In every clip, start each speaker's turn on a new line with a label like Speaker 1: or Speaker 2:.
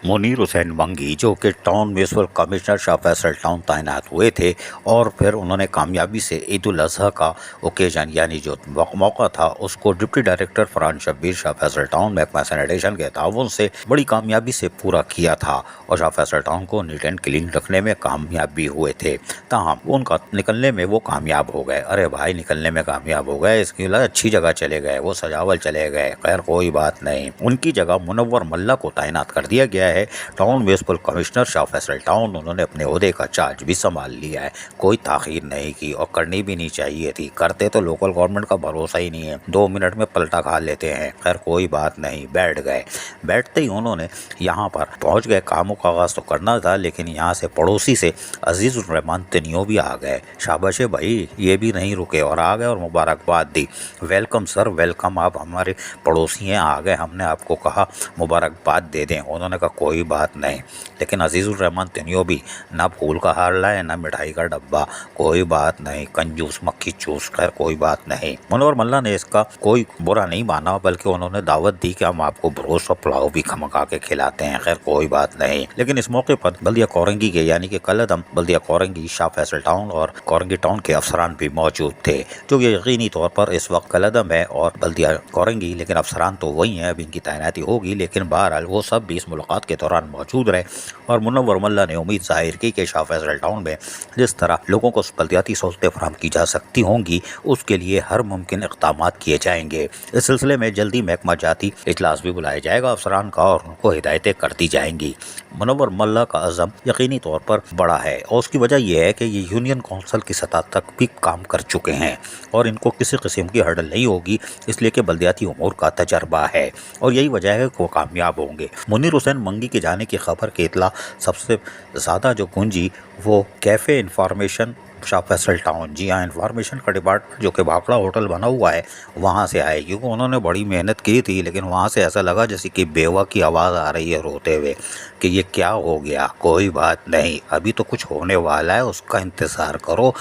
Speaker 1: मुनीर हुसैन वंगी जो कि town municipal commissioner Shah Faisal town तैनात हुए थे और फिर उन्होंने कामयाबी से ईद उल अज़हा का ओकेजन यानी जो मौका था उसको deputy director Farhan Shabbir Shah Faisal town महकमा सैनिटेशन के ताउन से बड़ी कामयाबी से पूरा किया था और शाह फैसल टाउन को नीट एंड क्लीन रखने में कामयाब भी हुए थे। ताहम उनका निकलने में वो कामयाब हो गए। अरे भाई निकलने में कामयाब हो गए, इसकी वजह अच्छी जगह चले गए, वो सजावल चले गए, खैर कोई बात नहीं। उनकी जगह मुनव्वर मल्ला को तैनात कर दिया गया है town municipal commissioner Shah Faisal town. उन्होंने अपने ओहदे का चार्ज भी संभाल लिया है। कोई ताखीर नहीं की और करनी भी नहीं चाहिए थी, करते तो लोकल गवर्नमेंट का भरोसा ही नहीं है, 2 मिनट में पलटा खा लेते हैं। खैर कोई बात नहीं, बैठ गए। बैठते ही उन्होंने यहाँ पर पहुँच गए। कामों का आगाज़ तो करना था लेकिन यहाँ से पड़ोसी से अजीज़ुर रहमान तनियो भी आ गए। शाबाश भाई, ये भी नहीं रुके और आ गए और मुबारकबाद दी। वेलकम सर वेलकम, आप हमारे पड़ोसी हैं, आ गए, हमने आपको कहा मुबारकबाद दे दें। उन्होंने कहा कोई बात नहीं, लेकिन अजीज़ुर रहमान तनियो भी ना फूल का हार लाए ना मिठाई का डब्बा। कोई बात नहीं, कंजूस मक्खी चूस, खैर कोई बात नहीं। मुनव्वर मल्ला ने इसका कोई बुरा नहीं माना बल्कि उन्होंने दावत दी कि हम आपको ब्रोस्ट और पुलाव भी खमका के खिलाते हैं। खैर कोई बात नहीं। लेकिन इस मौके पर बल्दिया कोरंगी के यानी कि कलदम बल्दिया कोरंगी शाह फैसल टाउन और कोरंगी टाउन के अफसरान भी मौजूद थे, जो कि यकीनी तौर पर इस वक्त कलदम है और बल्दिया कोरंगी, लेकिन अफसरान तो वही हैं। अब इनकी तैनाती होगी लेकिन बहरहाल वो सब भी इस मुलाकात के दौरान मौजूद रहे और मुनव्वर मल्ला ने उम्मीद जाहिर की कि शाह फैसल टाउन में जिस तरह लोगों को बल्दियाती सहूलतें फराहम की जा सकती होंगी उसके लिए हर मुमकिन इक़दाम किए जाएंगे। इस सिलसिले में जल्दी महकमा जाती इजलास भी बुलाया जाएगा अफसरान का और उनको हिदायतें कर दी जाएंगी। मुनव्वर मल्ला का अज़म यकीनी तौर पर बड़ा है और उसकी वजह यह है कि ये यूनियन कौंसिल की सतह तक भी काम कर चुके हैं और इनको किसी किस्म की हर्डल नहीं होगी, इसलिए कि बल्दियाती उमूर का तजर्बा है और यही वजह है कि वो कामयाब होंगे। मुनीर हुसैन मंगी के जाने की खबर की इतला सबसे ज़्यादा जो गूंजी वो cafe information Shah Faisal Town, जी हाँ, इंफॉर्मेशन का डिपार्टमेंट जो कि भाखड़ा होटल बना हुआ है वहाँ से आए, क्योंकि उन्होंने बड़ी मेहनत की थी लेकिन वहाँ से ऐसा लगा जैसे कि बेवा की आवाज़ आ रही है रोते हुए कि ये क्या हो गया। कोई बात नहीं, अभी तो कुछ होने वाला है, उसका इंतज़ार करो।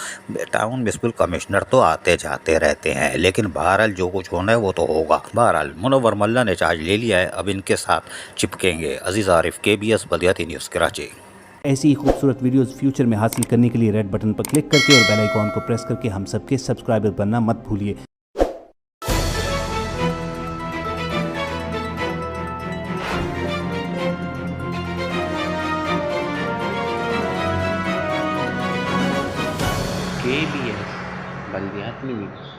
Speaker 1: टाउन म्यूनसिपल कमिश्नर तो आते जाते रहते हैं लेकिन बहरहाल जो कुछ होना है वो तो होगा। बहरहाल मुनव्वर मल्ला ने चार्ज ले लिया है, अब इनके साथ चिपकेंगे। अजीज़ आरिफ, KBS बल्दियाती न्यूज़ कराची।
Speaker 2: ऐसी ही खूबसूरत वीडियोस फ्यूचर में हासिल करने के लिए रेड बटन पर क्लिक करके और बेल आइकॉन को प्रेस करके हम सबके सब्सक्राइबर बनना मत भूलिए।
Speaker 3: KBS बल्दियाती न्यूज़।